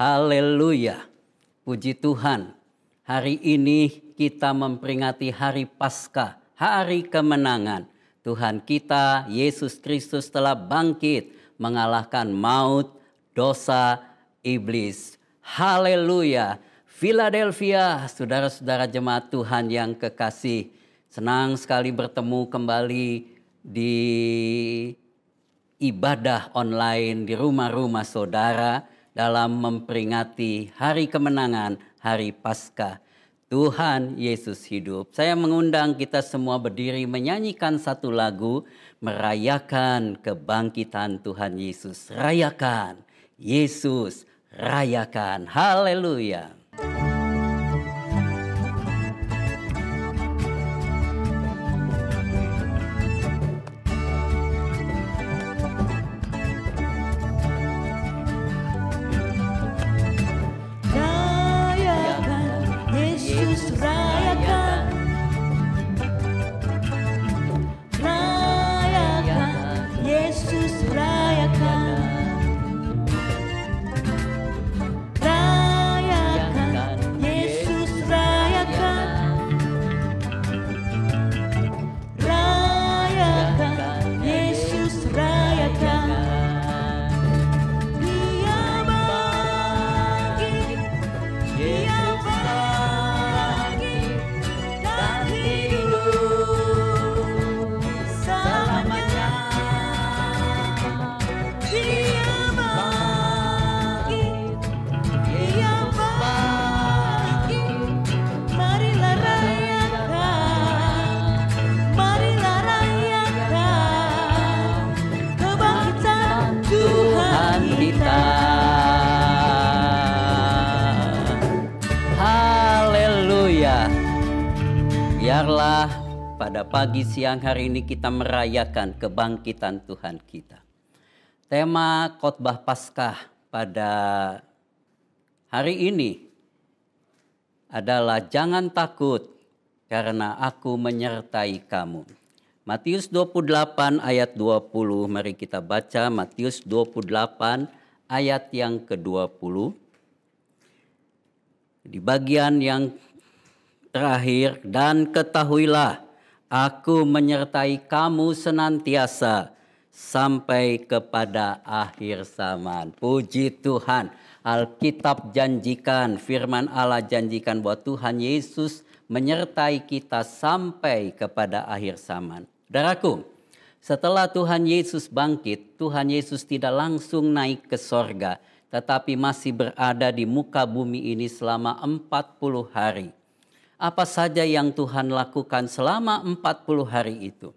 Haleluya. Puji Tuhan. Hari ini kita memperingati hari Paskah, hari kemenangan. Tuhan kita, Yesus Kristus telah bangkit, mengalahkan maut, dosa, iblis. Haleluya. Philadelphia, saudara-saudara jemaat Tuhan yang kekasih. Senang sekali bertemu kembali di ibadah online di rumah-rumah saudara dalam memperingati hari kemenangan, hari Paskah. Tuhan Yesus hidup. Saya mengundang kita semua berdiri menyanyikan satu lagu merayakan kebangkitan Tuhan Yesus. Rayakan, Yesus, rayakan. Haleluya. Biarlah pada pagi siang hari ini kita merayakan kebangkitan Tuhan kita. Tema khotbah Paskah pada hari ini adalah jangan takut karena aku menyertai kamu. Matius 28 ayat 20, mari kita baca Matius 28 ayat yang ke-20. Di bagian yang terakhir, dan ketahuilah aku menyertai kamu senantiasa sampai kepada akhir zaman. Puji Tuhan, Alkitab janjikan, firman Allah janjikan bahwa Tuhan Yesus menyertai kita sampai kepada akhir zaman. Saudaraku, setelah Tuhan Yesus bangkit, Tuhan Yesus tidak langsung naik ke sorga, tetapi masih berada di muka bumi ini selama 40 hari. Apa saja yang Tuhan lakukan selama 40 hari itu?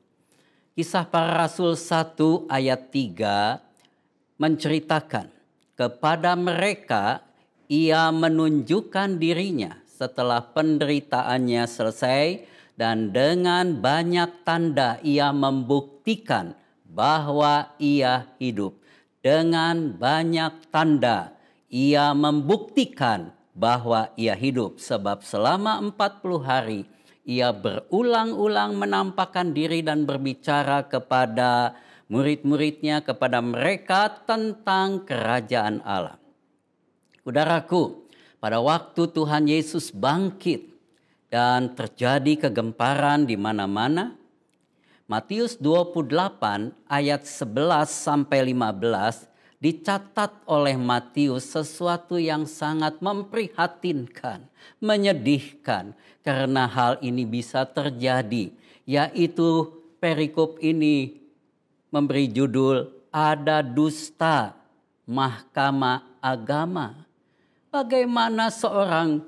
Kisah Para Rasul 1 ayat 3 menceritakan kepada mereka ia menunjukkan dirinya setelah penderitaannya selesai dan dengan banyak tanda ia membuktikan bahwa ia hidup. Dengan banyak tanda ia membuktikan bahwa ia hidup, sebab selama 40 hari ia berulang-ulang menampakkan diri dan berbicara kepada murid-muridnya, kepada mereka tentang kerajaan Allah. Saudaraku, pada waktu Tuhan Yesus bangkit dan terjadi kegemparan di mana-mana, Matius 28 ayat 11 sampai 15 dicatat oleh Matius sesuatu yang sangat memprihatinkan, menyedihkan karena hal ini bisa terjadi, yaitu perikop ini memberi judul ada dusta mahkamah agama. Bagaimana seorang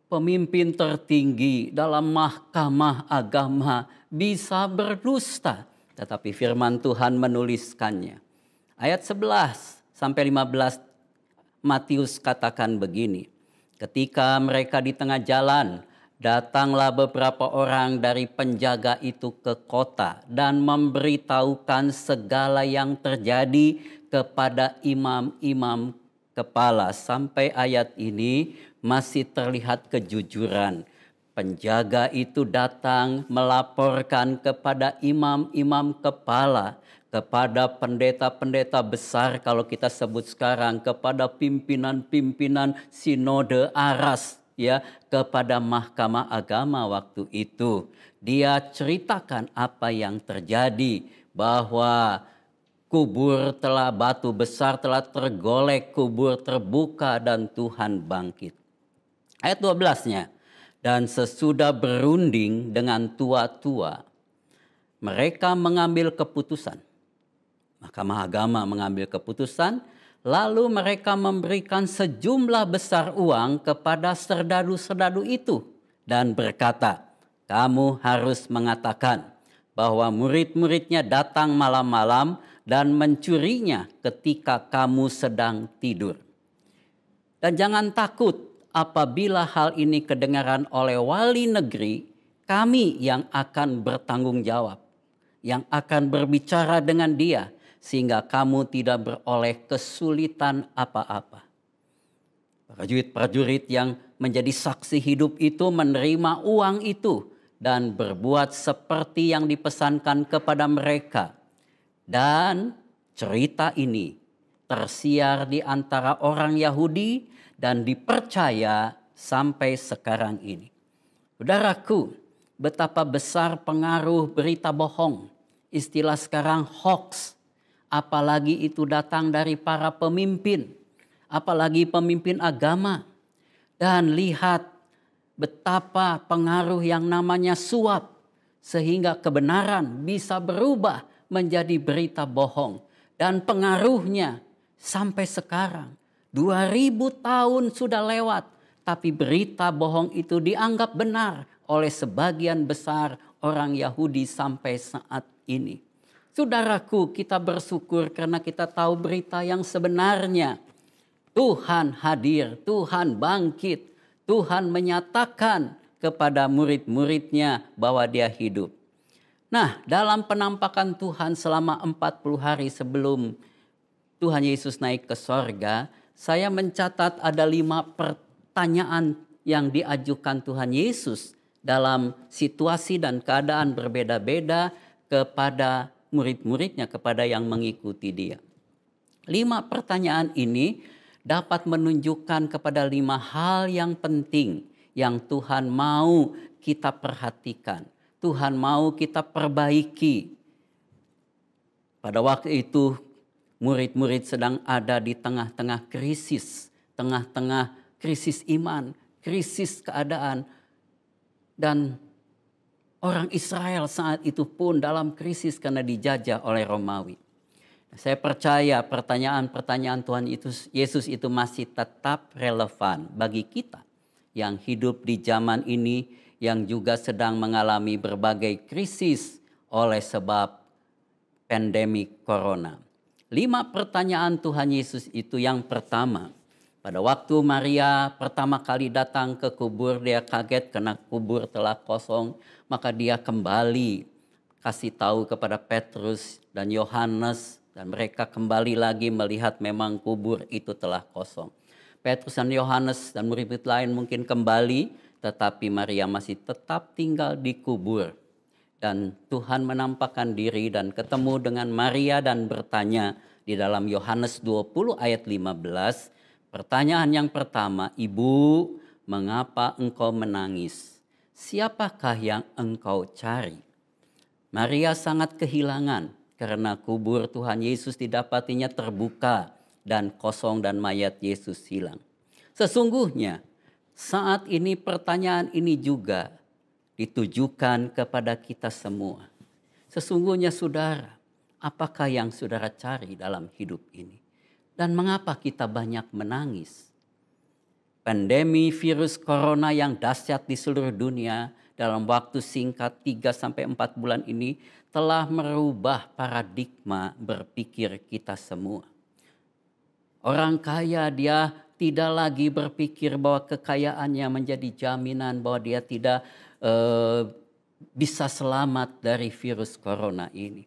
pemimpin tertinggi dalam mahkamah agama bisa berdusta? Tetapi firman Tuhan menuliskannya. Ayat 11 sampai 15 Matius katakan begini. Ketika mereka di tengah jalan, datanglah beberapa orang dari penjaga itu ke kota dan memberitahukan segala yang terjadi kepada imam-imam kepala. Sampai ayat ini masih terlihat kejujuran. Penjaga itu datang melaporkan kepada imam-imam kepala, kepada pendeta-pendeta besar kalau kita sebut sekarang, kepada pimpinan-pimpinan sinode Aras, ya, kepada mahkamah agama waktu itu. Dia ceritakan apa yang terjadi, bahwa batu besar telah tergolek, kubur terbuka dan Tuhan bangkit. Ayat 12-nya. Dan sesudah berunding dengan tua-tua, mereka mengambil keputusan. Mahkamah agama mengambil keputusan, lalu mereka memberikan sejumlah besar uang kepada serdadu-serdadu itu dan berkata, kamu harus mengatakan bahwa murid-muridnya datang malam-malam dan mencurinya ketika kamu sedang tidur. Dan jangan takut, apabila hal ini kedengaran oleh wali negeri, kami yang akan bertanggung jawab, yang akan berbicara dengan dia, sehingga kamu tidak beroleh kesulitan apa-apa. Prajurit-prajurit yang menjadi saksi hidup itu menerima uang itu dan berbuat seperti yang dipesankan kepada mereka. Dan cerita ini tersiar di antara orang Yahudi dan dipercaya sampai sekarang ini. Saudaraku, betapa besar pengaruh berita bohong, istilah sekarang hoax, apalagi itu datang dari para pemimpin, apalagi pemimpin agama. Dan lihat betapa pengaruh yang namanya suap, sehingga kebenaran bisa berubah menjadi berita bohong. Dan pengaruhnya sampai sekarang. 2000 tahun sudah lewat, tapi berita bohong itu dianggap benar oleh sebagian besar orang Yahudi sampai saat ini. Saudaraku, kita bersyukur karena kita tahu berita yang sebenarnya. Tuhan hadir, Tuhan bangkit, Tuhan menyatakan kepada murid-muridnya bahwa dia hidup. Nah, dalam penampakan Tuhan selama 40 hari sebelum Tuhan Yesus naik ke sorga, saya mencatat ada 5 pertanyaan yang diajukan Tuhan Yesus dalam situasi dan keadaan berbeda-beda kepada murid-muridnya, kepada yang mengikuti dia. 5 pertanyaan ini dapat menunjukkan kepada 5 hal yang penting yang Tuhan mau kita perhatikan. Tuhan mau kita perbaiki. Pada waktu itu murid-murid sedang ada di tengah-tengah krisis iman, krisis keadaan. Dan orang Israel saat itu pun dalam krisis karena dijajah oleh Romawi. Saya percaya pertanyaan-pertanyaan Tuhan Yesus itu masih tetap relevan bagi kita yang hidup di zaman ini, yang juga sedang mengalami berbagai krisis oleh sebab pandemi corona. 5 pertanyaan Tuhan Yesus itu. Yang pertama, pada waktu Maria pertama kali datang ke kubur, dia kaget karena kubur telah kosong. Maka dia kembali kasih tahu kepada Petrus dan Yohanes, dan mereka kembali lagi melihat memang kubur itu telah kosong. Petrus dan Yohanes dan murid-murid lain mungkin kembali, tetapi Maria masih tetap tinggal di kubur. Dan Tuhan menampakkan diri dan ketemu dengan Maria dan bertanya di dalam Yohanes 20 ayat 15. Pertanyaan yang pertama, Ibu, mengapa engkau menangis? Siapakah yang engkau cari? Maria sangat kehilangan karena kubur Tuhan Yesus didapatinya terbuka dan kosong dan mayat Yesus hilang. Sesungguhnya saat ini pertanyaan ini juga ditujukan kepada kita semua. Sesungguhnya saudara, apakah yang saudara cari dalam hidup ini? Dan mengapa kita banyak menangis? Pandemi virus corona yang dahsyat di seluruh dunia dalam waktu singkat 3-4 bulan ini telah merubah paradigma berpikir kita semua. Orang kaya dia tidak lagi berpikir bahwa kekayaannya menjadi jaminan bahwa dia tidak bisa selamat dari virus corona ini.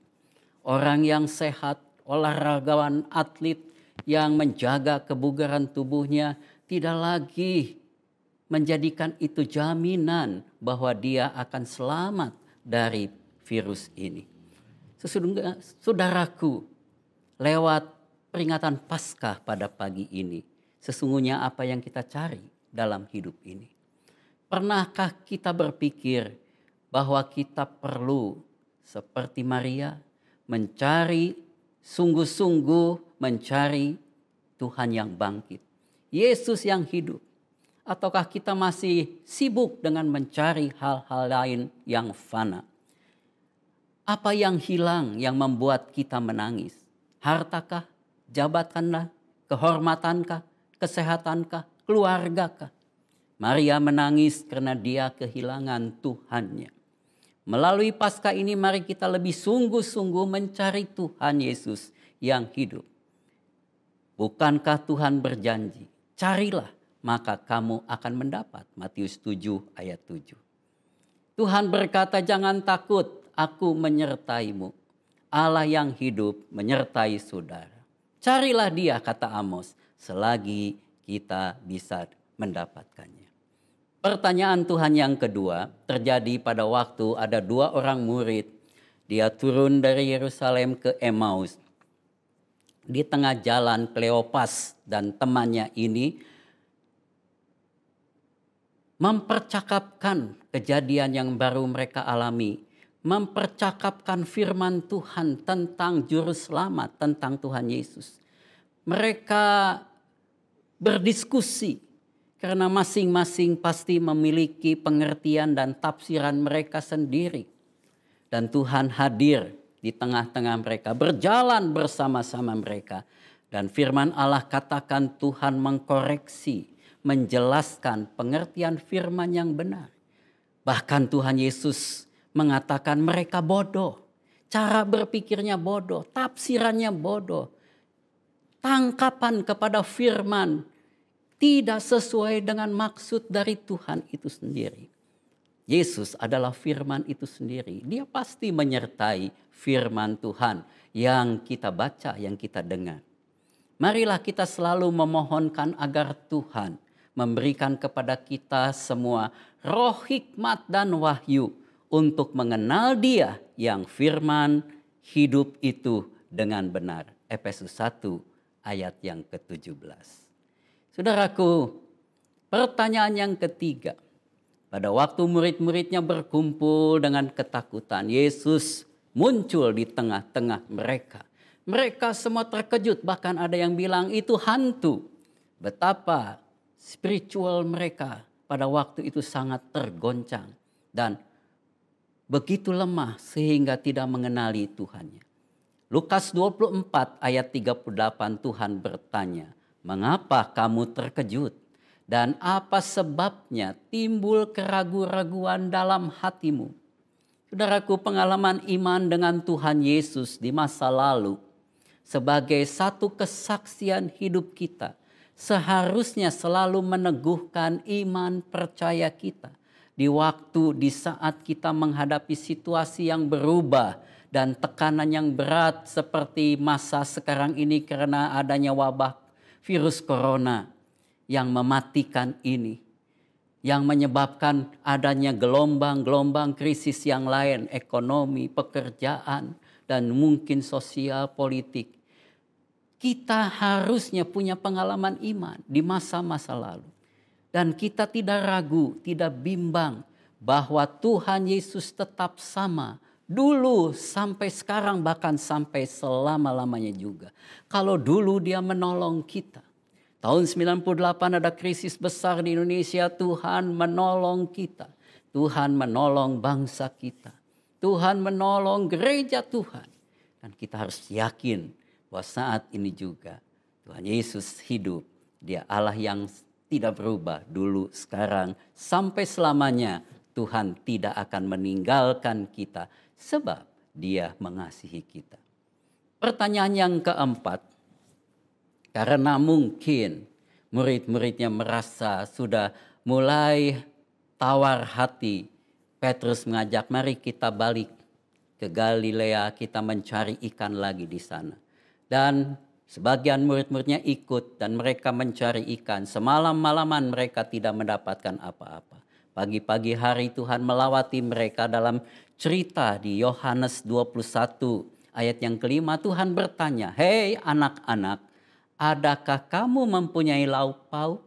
Orang yang sehat, olahragawan, atlet yang menjaga kebugaran tubuhnya tidak lagi menjadikan itu jaminan bahwa dia akan selamat dari virus ini. Saudaraku, lewat peringatan Paskah pada pagi ini, sesungguhnya apa yang kita cari dalam hidup ini? Pernahkah kita berpikir bahwa kita perlu seperti Maria mencari sungguh-sungguh mencari Tuhan yang bangkit, Yesus yang hidup? Ataukah kita masih sibuk dengan mencari hal-hal lain yang fana? Apa yang hilang yang membuat kita menangis? Hartakah? Jabatankah? Kehormatankah? Kesehatankah? Keluargakah? Maria menangis karena dia kehilangan Tuhannya. Melalui Paskah ini mari kita lebih sungguh-sungguh mencari Tuhan Yesus yang hidup. Bukankah Tuhan berjanji, carilah maka kamu akan mendapat. Matius 7 ayat 7. Tuhan berkata, jangan takut, aku menyertaimu. Allah yang hidup menyertai saudara. Carilah dia, kata Amos, selagi kita bisa mendapatkannya. Pertanyaan Tuhan yang kedua terjadi pada waktu ada 2 orang murid. Dia turun dari Yerusalem ke Emmaus. Di tengah jalan Kleopas dan temannya ini mempercakapkan kejadian yang baru mereka alami. Mempercakapkan firman Tuhan tentang juru selamat, tentang Tuhan Yesus. Mereka berdiskusi karena masing-masing pasti memiliki pengertian dan tafsiran mereka sendiri. Dan Tuhan hadir di tengah-tengah mereka, berjalan bersama-sama mereka. Dan firman Allah katakan Tuhan mengkoreksi, menjelaskan pengertian firman yang benar. Bahkan Tuhan Yesus mengatakan mereka bodoh. Cara berpikirnya bodoh, tafsirannya bodoh. Tangkapan kepada firman tidak sesuai dengan maksud dari Tuhan itu sendiri. Yesus adalah firman itu sendiri. Dia pasti menyertai firman Tuhan yang kita baca, yang kita dengar. Marilah kita selalu memohonkan agar Tuhan memberikan kepada kita semua roh hikmat dan wahyu untuk mengenal Dia yang firman hidup itu dengan benar. Efesus 1 ayat yang ke-17. Saudaraku, pertanyaan yang ketiga. Pada waktu murid-muridnya berkumpul dengan ketakutan, Yesus muncul di tengah-tengah mereka. Mereka semua terkejut, bahkan ada yang bilang itu hantu. Betapa spiritual mereka pada waktu itu sangat tergoncang dan begitu lemah sehingga tidak mengenali Tuhannya. Lukas 24 ayat 38 Tuhan bertanya, mengapa kamu terkejut? Dan apa sebabnya timbul keraguan-raguan dalam hatimu? Saudaraku, pengalaman iman dengan Tuhan Yesus di masa lalu sebagai satu kesaksian hidup kita seharusnya selalu meneguhkan iman percaya kita di waktu di saat kita menghadapi situasi yang berubah dan tekanan yang berat seperti masa sekarang ini karena adanya wabah virus corona yang mematikan ini, yang menyebabkan adanya gelombang-gelombang krisis yang lain, ekonomi, pekerjaan, dan mungkin sosial politik. Kita harusnya punya pengalaman iman di masa-masa lalu. Dan kita tidak ragu, tidak bimbang bahwa Tuhan Yesus tetap sama. Dulu sampai sekarang bahkan sampai selama-lamanya juga. Kalau dulu Dia menolong kita. Tahun 98 ada krisis besar di Indonesia, Tuhan menolong kita. Tuhan menolong bangsa kita. Tuhan menolong gereja Tuhan. Dan kita harus yakin bahwa saat ini juga Tuhan Yesus hidup. Dia Allah yang tidak berubah dulu, sekarang, sampai selamanya. Tuhan tidak akan meninggalkan kita sebab Dia mengasihi kita. Pertanyaan yang keempat. Karena mungkin murid-muridnya merasa sudah mulai tawar hati. Petrus mengajak, mari kita balik ke Galilea, kita mencari ikan lagi di sana. Dan Sebagian murid-muridnya ikut dan mereka mencari ikan. Semalam-malaman mereka tidak mendapatkan apa-apa. Pagi-pagi hari Tuhan melawati mereka dalam cerita di Yohanes 21 ayat yang kelima. Tuhan bertanya, "Hei anak-anak, adakah kamu mempunyai lauk pauk?"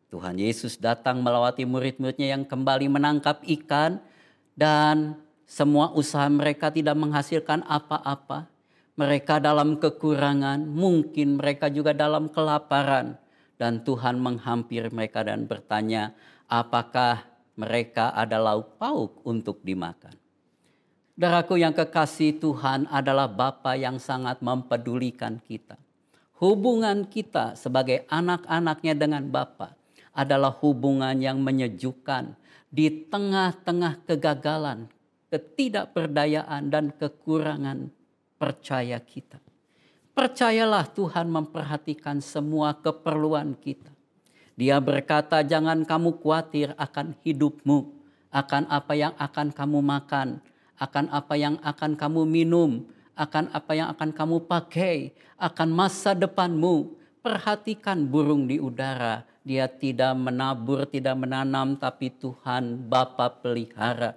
Tuhan Yesus datang melawati murid-muridnya yang kembali menangkap ikan. Dan semua usaha mereka tidak menghasilkan apa-apa. Mereka dalam kekurangan, mungkin mereka juga dalam kelaparan. Dan Tuhan menghampiri mereka dan bertanya, apakah mereka ada lauk pauk untuk dimakan? Saudaraku yang kekasih, Tuhan adalah Bapa yang sangat mempedulikan kita. Hubungan kita sebagai anak-anaknya dengan Bapa adalah hubungan yang menyejukkan di tengah-tengah kegagalan, ketidakberdayaan dan kekurangan percaya kita. Percayalah Tuhan memperhatikan semua keperluan kita. Dia berkata, jangan kamu khawatir akan hidupmu, akan apa yang akan kamu makan, akan apa yang akan kamu minum, akan apa yang akan kamu pakai, akan masa depanmu. Perhatikan burung di udara, dia tidak menabur, tidak menanam, tapi Tuhan Bapa pelihara.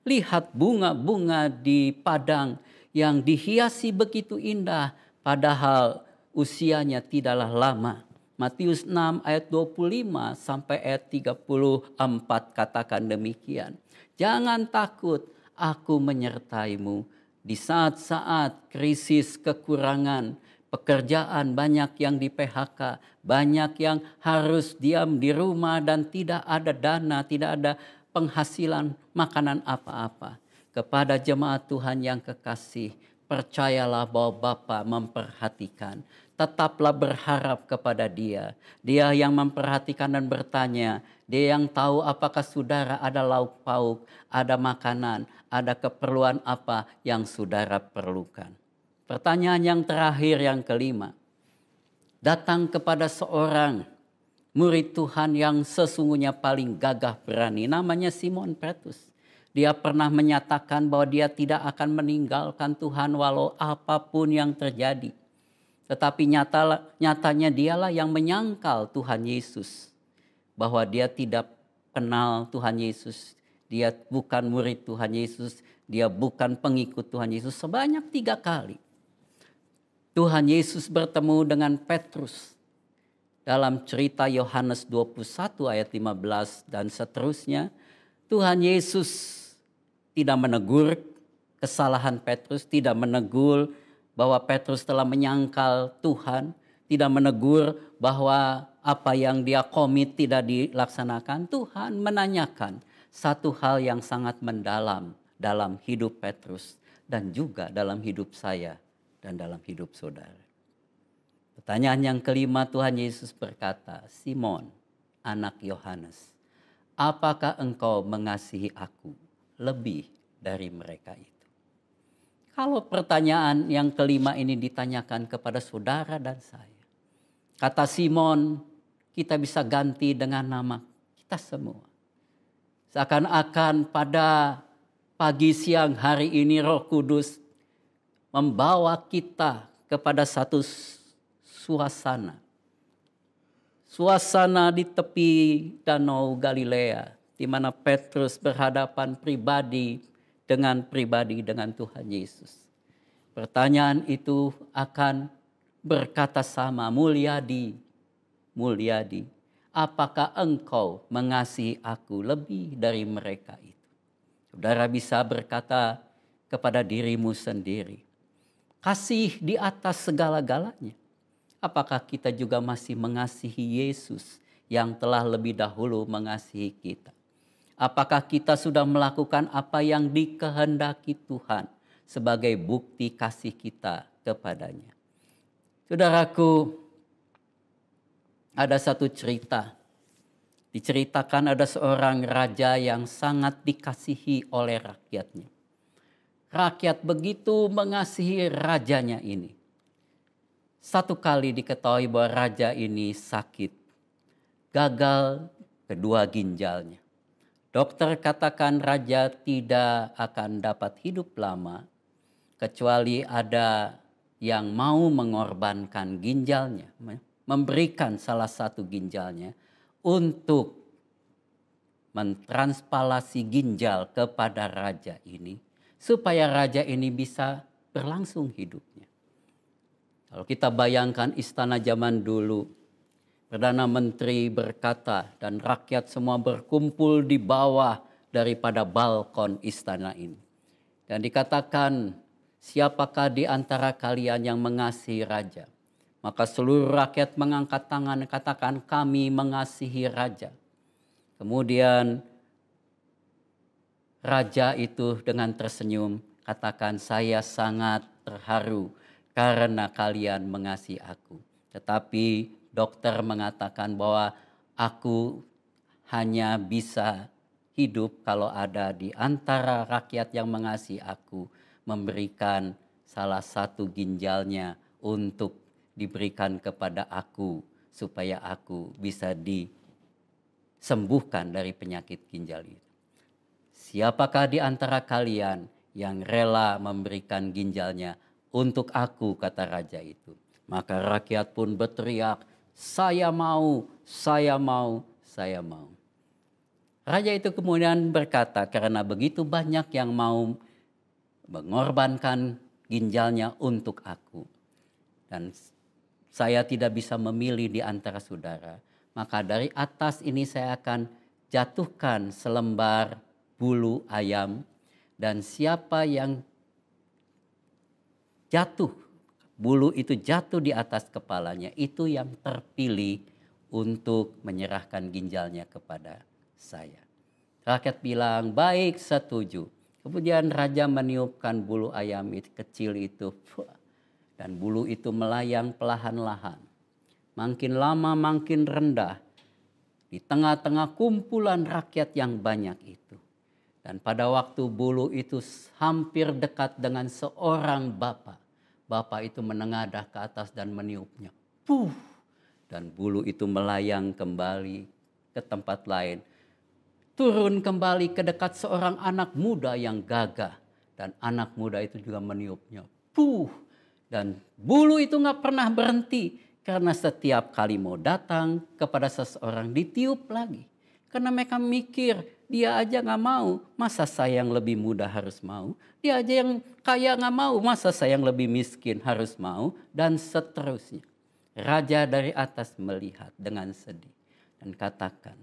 Lihat bunga-bunga di padang yang dihiasi begitu indah, padahal usianya tidaklah lama. Matius 6 ayat 25 sampai ayat 34 katakan demikian. Jangan takut, aku menyertaimu. Di saat-saat krisis kekurangan, pekerjaan banyak yang di PHK, banyak yang harus diam di rumah dan tidak ada dana, tidak ada penghasilan makanan apa-apa. Kepada jemaat Tuhan yang kekasih, percayalah bahwa Bapa memperhatikan. Tetaplah berharap kepada Dia. Dia yang memperhatikan dan bertanya. Dia yang tahu apakah saudara ada lauk pauk, ada makanan, ada keperluan apa yang saudara perlukan. Pertanyaan yang terakhir yang kelima. Datang kepada seorang murid Tuhan yang sesungguhnya paling gagah berani. Namanya Simon Petrus. Dia pernah menyatakan bahwa dia tidak akan meninggalkan Tuhan walau apapun yang terjadi. Tetapi nyatanya dialah yang menyangkal Tuhan Yesus. Bahwa dia tidak kenal Tuhan Yesus. Dia bukan murid Tuhan Yesus. Dia bukan pengikut Tuhan Yesus sebanyak 3 kali. Tuhan Yesus bertemu dengan Petrus. Dalam cerita Yohanes 21 ayat 15 dan seterusnya. Tuhan Yesus tidak menegur kesalahan Petrus, tidak menegur bahwa Petrus telah menyangkal Tuhan, tidak menegur bahwa apa yang dia komit tidak dilaksanakan. Tuhan menanyakan satu hal yang sangat mendalam dalam hidup Petrus dan juga dalam hidup saya dan dalam hidup saudara. Pertanyaan yang kelima, Tuhan Yesus berkata, Simon, anak Yohanes, apakah engkau mengasihi aku lebih dari mereka itu? Kalau pertanyaan yang kelima ini ditanyakan kepada saudara dan saya, kata Simon kita bisa ganti dengan nama kita semua. Seakan-akan pada pagi siang hari ini Roh Kudus membawa kita kepada satu suasana. Suasana di tepi Danau Galilea, di mana Petrus berhadapan pribadi dengan Tuhan Yesus. Pertanyaan itu akan berkata sama, Mulyadi, apakah engkau mengasihi aku lebih dari mereka itu? Saudara bisa berkata kepada dirimu sendiri, kasih di atas segala-galanya. Apakah kita juga masih mengasihi Yesus yang telah lebih dahulu mengasihi kita? Apakah kita sudah melakukan apa yang dikehendaki Tuhan sebagai bukti kasih kita kepadanya? Saudaraku, ada satu cerita. Diceritakan ada seorang raja yang sangat dikasihi oleh rakyatnya. Rakyat begitu mengasihi rajanya ini. Satu kali diketahui bahwa raja ini sakit. Gagal kedua ginjalnya. Dokter katakan raja tidak akan dapat hidup lama. Kecuali ada yang mau mengorbankan ginjalnya, memberikan salah satu ginjalnya untuk mentransplantasi ginjal kepada raja ini, supaya raja ini bisa berlangsung hidupnya. Kalau kita bayangkan istana zaman dulu, Perdana Menteri berkata dan rakyat semua berkumpul di bawah daripada balkon istana ini. Dan dikatakan, siapakah di antara kalian yang mengasihi raja? Maka seluruh rakyat mengangkat tangan dan katakan, kami mengasihi raja. Kemudian raja itu dengan tersenyum katakan, saya sangat terharu karena kalian mengasihi aku. Tetapi dokter mengatakan bahwa aku hanya bisa hidup kalau ada di antara rakyat yang mengasihi aku, memberikan salah satu ginjalnya untuk diberikan kepada aku, supaya aku bisa disembuhkan dari penyakit ginjal itu. Siapakah di antara kalian yang rela memberikan ginjalnya untuk aku, kata raja itu. Maka rakyat pun berteriak, saya mau, saya mau, saya mau. Raja itu kemudian berkata, karena begitu banyak yang mau mengorbankan ginjalnya untuk aku, dan saya tidak bisa memilih di antara saudara, maka dari atas ini saya akan jatuhkan selembar bulu ayam, dan siapa yang jatuh, bulu itu jatuh di atas kepalanya, itu yang terpilih untuk menyerahkan ginjalnya kepada saya. Rakyat bilang, baik, setuju. Kemudian raja meniupkan bulu ayam itu, kecil itu, dan bulu itu melayang perlahan-lahan. Makin lama makin rendah di tengah-tengah kumpulan rakyat yang banyak itu. Dan pada waktu bulu itu hampir dekat dengan seorang bapak, bapak itu menengadah ke atas dan meniupnya. Puh! Dan bulu itu melayang kembali ke tempat lain. Turun kembali ke dekat seorang anak muda yang gagah. Dan anak muda itu juga meniupnya. Puh! Dan bulu itu gak pernah berhenti. Karena setiap kali mau datang kepada seseorang ditiup lagi. Karena mereka mikir, dia aja gak mau, masa saya yang lebih muda harus mau? Dia aja yang kaya gak mau, masa saya yang lebih miskin harus mau? Dan seterusnya. Raja dari atas melihat dengan sedih dan katakan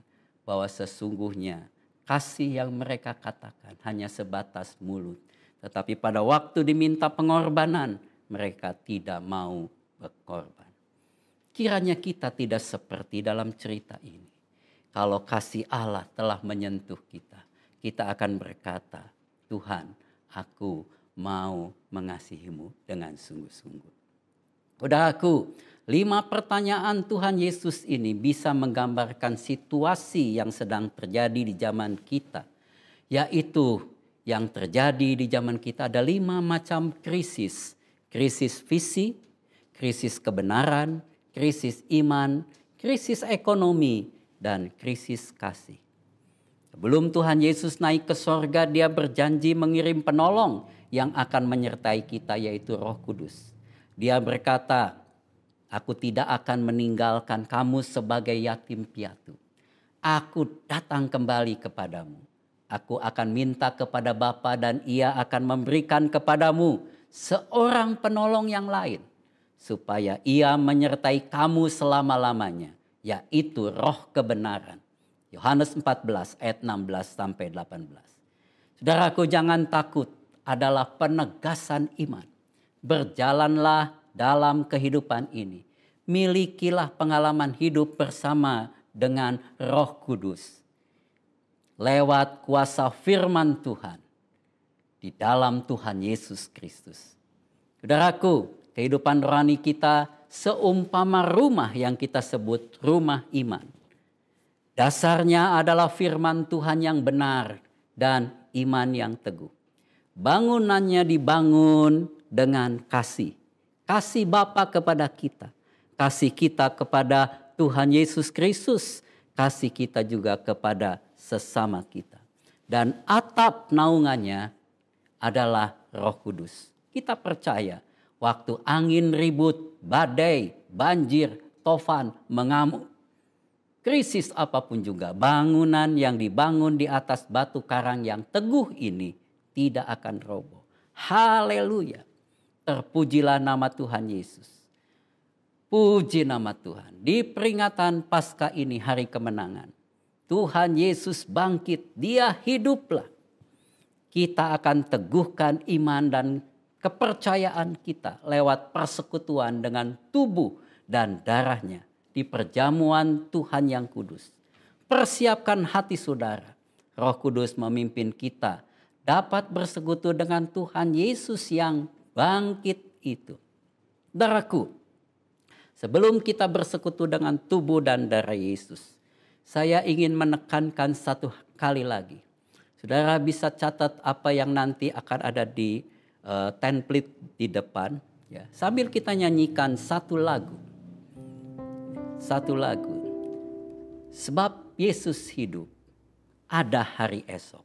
bahwa sesungguhnya kasih yang mereka katakan hanya sebatas mulut. Tetapi pada waktu diminta pengorbanan, mereka tidak mau berkorban. Kiranya kita tidak seperti dalam cerita ini. Kalau kasih Allah telah menyentuh kita, kita akan berkata, Tuhan, aku mau mengasihimu dengan sungguh-sungguh. Saudaraku, 5 pertanyaan Tuhan Yesus ini bisa menggambarkan situasi yang sedang terjadi di zaman kita. Yaitu yang terjadi di zaman kita ada 5 macam krisis. Krisis visi, krisis kebenaran, krisis iman, krisis ekonomi, dan krisis kasih. Sebelum Tuhan Yesus naik ke sorga, dia berjanji mengirim penolong yang akan menyertai kita, yaitu Roh Kudus. Dia berkata, aku tidak akan meninggalkan kamu sebagai yatim piatu. Aku datang kembali kepadamu. Aku akan minta kepada Bapa dan Ia akan memberikan kepadamu seorang penolong yang lain. Supaya Ia menyertai kamu selama-lamanya, yaitu Roh kebenaran. Yohanes 14 ayat 16 sampai 18. Saudaraku, jangan takut, adalah penegasan iman. Berjalanlah dalam kehidupan ini. Milikilah pengalaman hidup bersama dengan Roh Kudus. Lewat kuasa firman Tuhan. Di dalam Tuhan Yesus Kristus. Saudaraku, kehidupan rohani kita seumpama rumah yang kita sebut rumah iman. Dasarnya adalah firman Tuhan yang benar dan iman yang teguh. Bangunannya dibangun dengan kasih. Kasih Bapa kepada kita. Kasih kita kepada Tuhan Yesus Kristus. Kasih kita juga kepada sesama kita. Dan atap naungannya adalah Roh Kudus. Kita percaya Waktu angin ribut, badai, banjir, tofan, mengamuk. Krisis apapun juga, bangunan yang dibangun di atas batu karang yang teguh ini tidak akan roboh. Haleluya. Terpujilah nama Tuhan Yesus. Puji nama Tuhan. Di peringatan Paskah ini, hari kemenangan, Tuhan Yesus bangkit, dia hiduplah. Kita akan teguhkan iman dan kepercayaan kita lewat persekutuan dengan tubuh dan darahnya di perjamuan Tuhan yang kudus. Persiapkan hati saudara. Roh Kudus memimpin kita dapat bersekutu dengan Tuhan Yesus yang bangkit itu. Saudaraku, sebelum kita bersekutu dengan tubuh dan darah Yesus, saya ingin menekankan satu kali lagi. Saudara bisa catat apa yang nanti akan ada di template di depan. Ya, sambil kita nyanyikan satu lagu. Satu lagu. Sebab Yesus hidup, ada hari esok.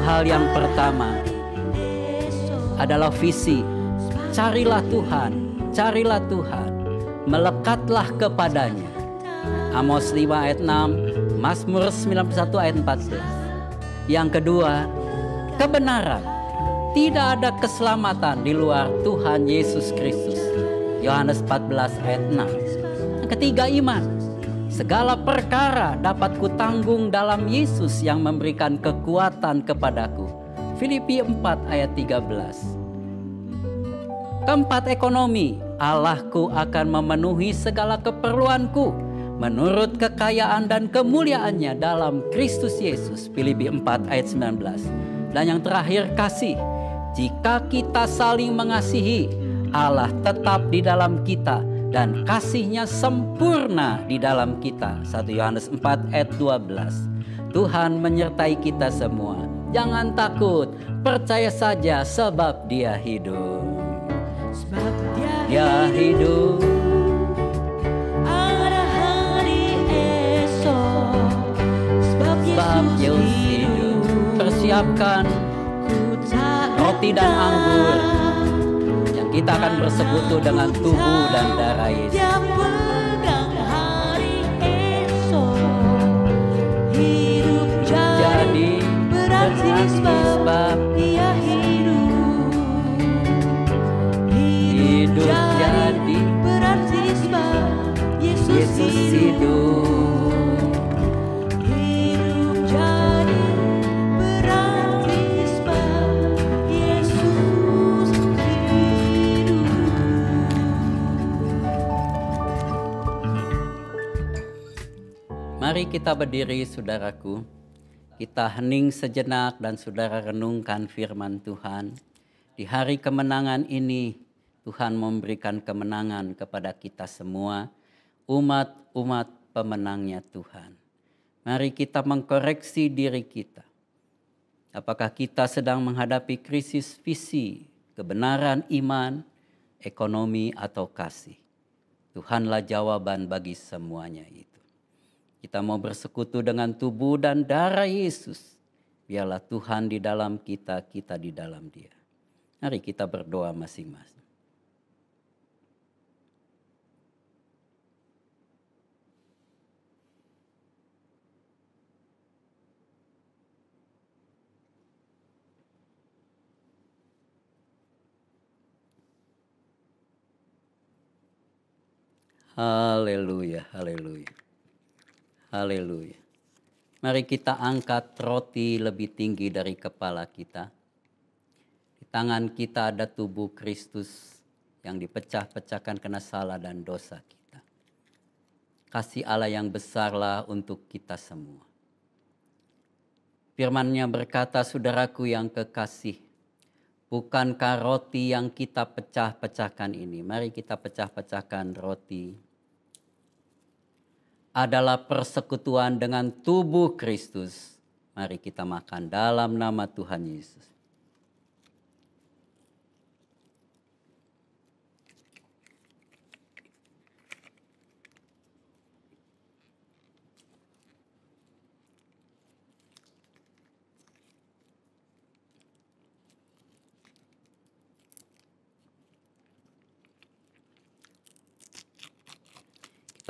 Hal yang pertama adalah visi. Carilah Tuhan, carilah Tuhan, melekatlah kepadanya. Amos 5 ayat 6, Mazmur 91 ayat 14. Yang kedua, kebenaran. Tidak ada keselamatan di luar Tuhan Yesus Kristus. Yohanes 14 ayat 6. Yang ketiga, iman. Segala perkara dapat kutanggung dalam Yesus yang memberikan kekuatan kepadaku. Filipi 4 ayat 13. Keempat, ekonomi. Allahku akan memenuhi segala keperluanku menurut kekayaan dan kemuliaannya dalam Kristus Yesus. Filipi 4 ayat 19. Dan yang terakhir, kasih. Jika kita saling mengasihi, Allah tetap di dalam kita dan kasih-Nya sempurna di dalam kita. 1 Yohanes 4 ayat 12. Tuhan menyertai kita semua. Jangan takut, percaya saja sebab Dia hidup. Sebab Dia hidup. Ada hari esok. Sebab Yesus hidup. Persiapkan roti dan anggur. Kita akan bersekutu dengan tubuh dan darah Yesus. Dia pegang hari esok. Hidup jadi berarti sebab Dia hidup. Hidup jadi berarti sebab Yesus hidup. Hidup jadi berarti sebab Yesus Mari kita berdiri, saudaraku. Kita hening sejenak dan saudara renungkan firman Tuhan. Di hari kemenangan ini, Tuhan memberikan kemenangan kepada kita semua, umat-umat pemenangnya Tuhan. Mari kita mengkoreksi diri kita. Apakah kita sedang menghadapi krisis visi, kebenaran iman, ekonomi, atau kasih? Tuhanlah jawaban bagi semuanya itu. Kita mau bersekutu dengan tubuh dan darah Yesus. Biarlah Tuhan di dalam kita, kita di dalam Dia. Mari kita berdoa masing-masing. Haleluya, haleluya. Haleluya. Mari kita angkat roti lebih tinggi dari kepala kita. Di tangan kita ada tubuh Kristus yang dipecah-pecahkan karena salah dan dosa kita. Kasih Allah yang besarlah untuk kita semua. Firman-Nya berkata, saudaraku yang kekasih, bukankah roti yang kita pecah-pecahkan ini, mari kita pecah-pecahkan roti, adalah persekutuan dengan tubuh Kristus. Mari kita makan dalam nama Tuhan Yesus.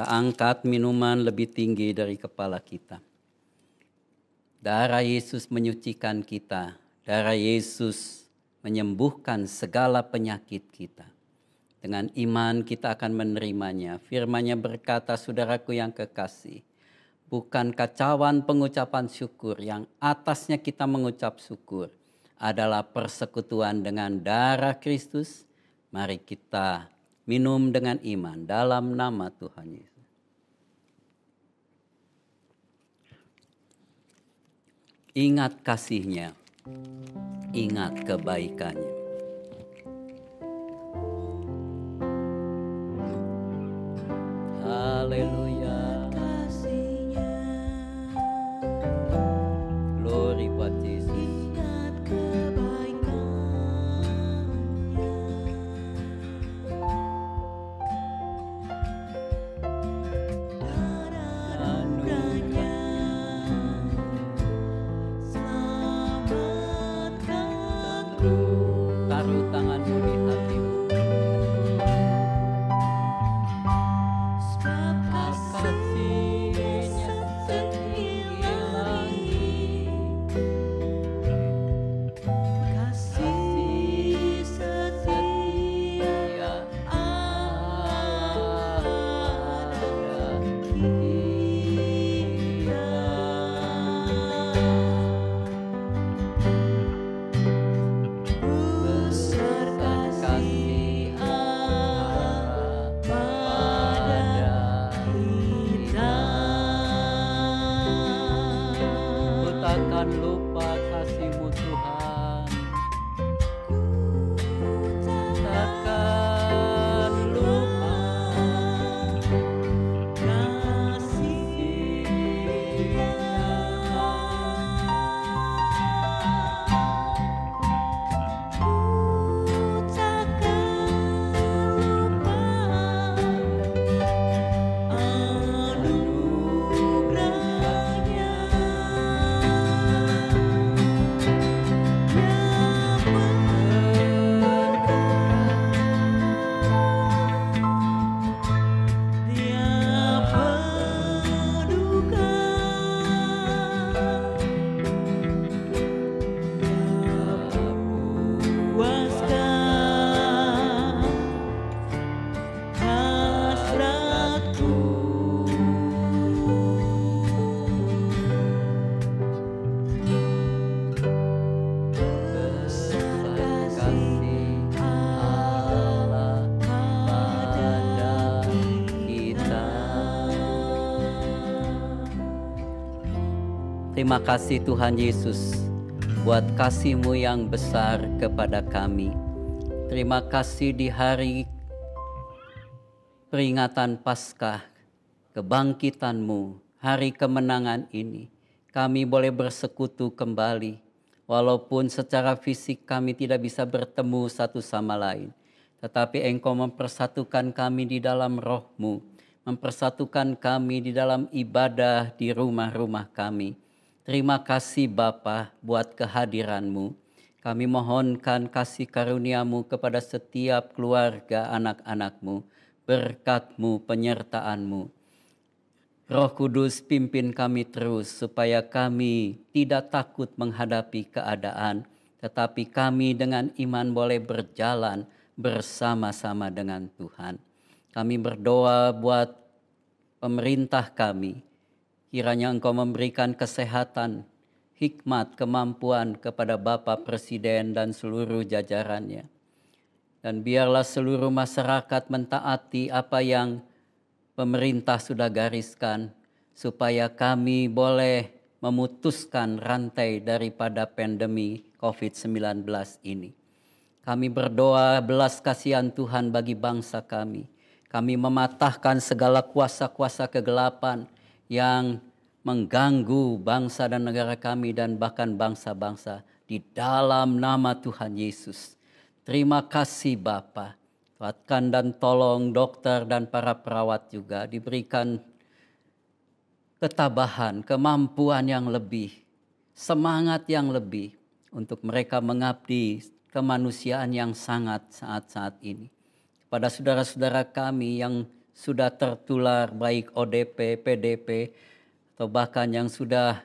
Kita angkat minuman lebih tinggi dari kepala kita. Darah Yesus menyucikan kita. Darah Yesus menyembuhkan segala penyakit kita. Dengan iman kita akan menerimanya. Firman-Nya berkata, saudaraku yang kekasih, bukan kacauan pengucapan syukur yang atasnya kita mengucap syukur adalah persekutuan dengan darah Kristus. Mari kita minum dengan iman dalam nama Tuhan Yesus. Ingat kasih-Nya, ingat kebaikan-Nya. Haleluya. Glory buat Yesus. Taruh tanganmu di hatimu. Kasih-Nya setinggi langit. Kasih setia ada kita. Besar kasih Allah pada kita. Ku takkan lupa kasih-Mu Tuhan. Takkan lupa Terima kasih Tuhan Yesus buat kasih-Mu yang besar kepada kami. Terima kasih di hari peringatan Paskah, kebangkitan-Mu, hari kemenangan ini. Kami boleh bersekutu kembali. Walaupun secara fisik kami tidak bisa bertemu satu sama lain. Tetapi Engkau mempersatukan kami di dalam roh-Mu. Mempersatukan kami di dalam ibadah di rumah-rumah kami. Terima kasih Bapa buat kehadiran-Mu. Kami mohonkan kasih karunia-Mu kepada setiap keluarga anak-anak-Mu. Berkat-Mu, penyertaan-Mu. Roh Kudus pimpin kami terus supaya kami tidak takut menghadapi keadaan. Tetapi kami dengan iman boleh berjalan bersama-sama dengan Tuhan. Kami berdoa buat pemerintah kami Kiranya Engkau memberikan kesehatan, hikmat, kemampuan kepada Bapak Presiden dan seluruh jajarannya. Dan biarlah seluruh masyarakat mentaati apa yang pemerintah sudah gariskan, supaya kami boleh memutuskan rantai daripada pandemi COVID-19 ini. Kami berdoa belas kasihan Tuhan bagi bangsa kami. Kami mematahkan segala kuasa-kuasa kegelapan yang mengganggu bangsa dan negara kami dan bahkan bangsa-bangsa di dalam nama Tuhan Yesus. Terima kasih Bapa. Kuatkan dan tolong dokter dan para perawat juga diberikan ketabahan, kemampuan yang lebih, semangat yang lebih untuk mereka mengabdi kemanusiaan yang sangat saat ini. Kepada saudara-saudara kami yang sudah tertular baik ODP, PDP, atau bahkan yang sudah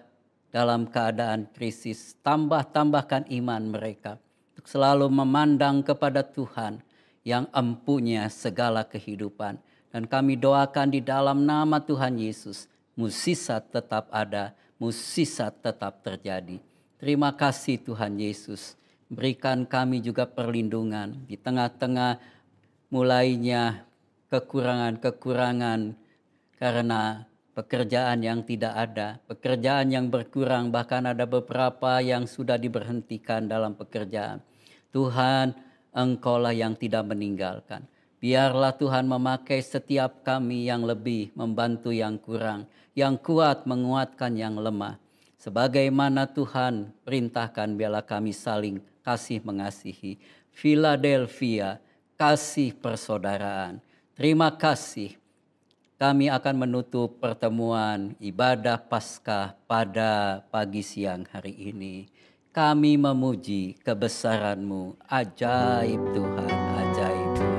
dalam keadaan krisis, tambahkan iman mereka untuk selalu memandang kepada Tuhan yang empunya segala kehidupan. Dan kami doakan di dalam nama Tuhan Yesus, mukjizat tetap ada, mukjizat tetap terjadi. Terima kasih Tuhan Yesus, berikan kami juga perlindungan di tengah-tengah mulainya kekurangan-kekurangan karena pekerjaan yang tidak ada, pekerjaan yang berkurang, bahkan ada beberapa yang sudah diberhentikan dalam pekerjaan. Tuhan, Engkaulah yang tidak meninggalkan. Biarlah Tuhan memakai setiap kami yang lebih membantu yang kurang, yang kuat menguatkan yang lemah. Sebagaimana Tuhan perintahkan, biarlah kami saling kasih mengasihi. Philadelphia, kasih persaudaraan. Terima kasih. Kami akan menutup pertemuan ibadah Paskah pada pagi siang hari ini. Kami memuji kebesaran-Mu, ajaib Tuhan, ajaib Tuhan.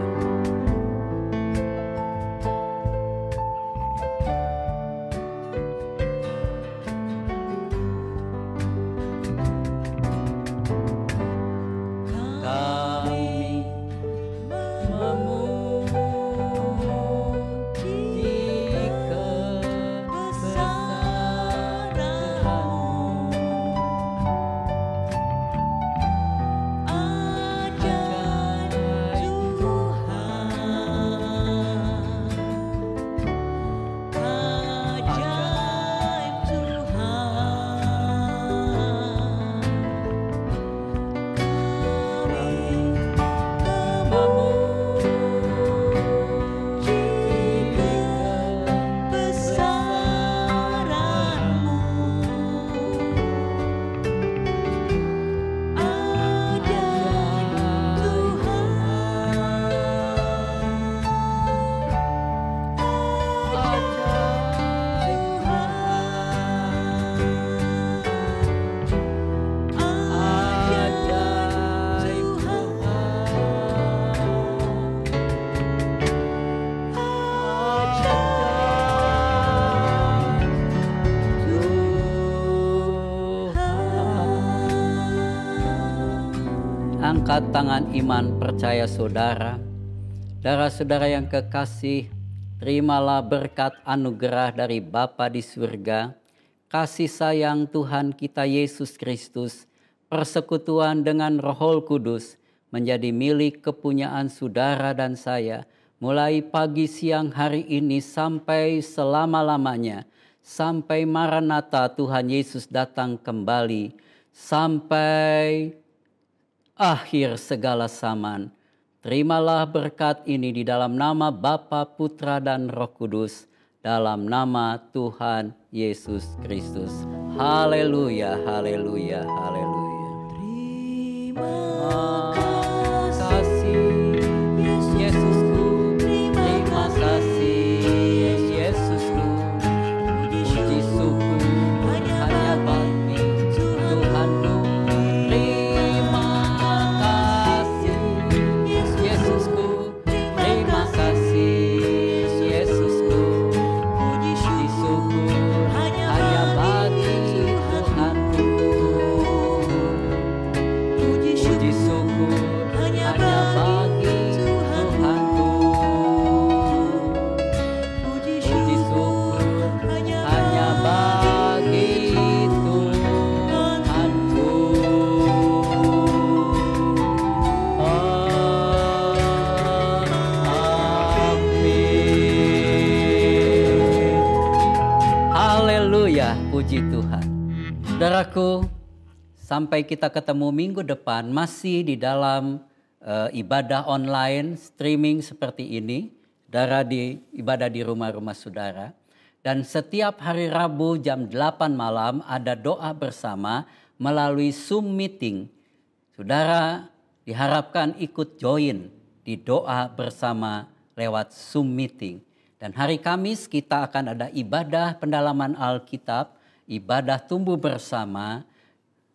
Angkat tangan iman percaya saudara. Saudara-saudara yang kekasih, terimalah berkat anugerah dari Bapa di surga, kasih sayang Tuhan kita Yesus Kristus, persekutuan dengan Roh Kudus menjadi milik kepunyaan saudara dan saya, mulai pagi siang hari ini sampai selama-lamanya, sampai Maranatha Tuhan Yesus datang kembali, sampai akhir segala zaman. Terimalah berkat ini di dalam nama Bapa, Putra, dan Roh Kudus, dalam nama Tuhan Yesus Kristus. Haleluya, haleluya, haleluya. Terima kasih Yesusku, terima kasih Yesusku. Puji syukur hanya bagi Tuhanku. Puji syukur Haleluya, puji Tuhan. Saudaraku, sampai kita ketemu minggu depan masih di dalam ibadah online, streaming seperti ini. Saudara ibadah di rumah-rumah saudara. Dan setiap hari Rabu jam 8 malam ada doa bersama melalui Zoom meeting. Saudara diharapkan ikut join di doa bersama lewat Zoom meeting. Dan hari Kamis kita akan ada ibadah pendalaman Alkitab, ibadah tumbuh bersama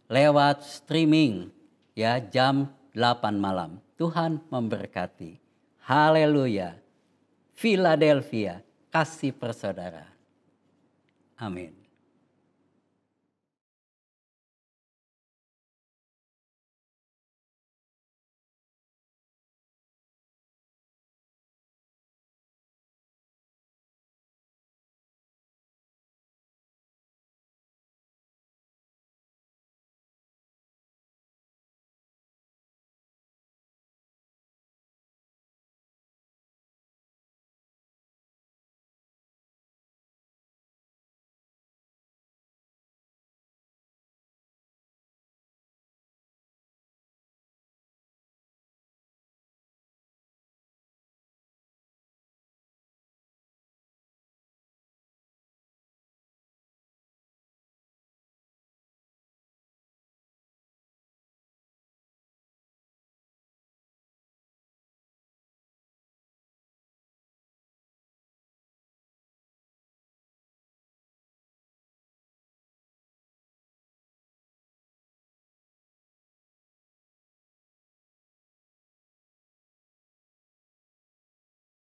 lewat streaming ya jam 8 malam. Tuhan memberkati. Haleluya. Philadelphia, kasih persaudaraan. Amin.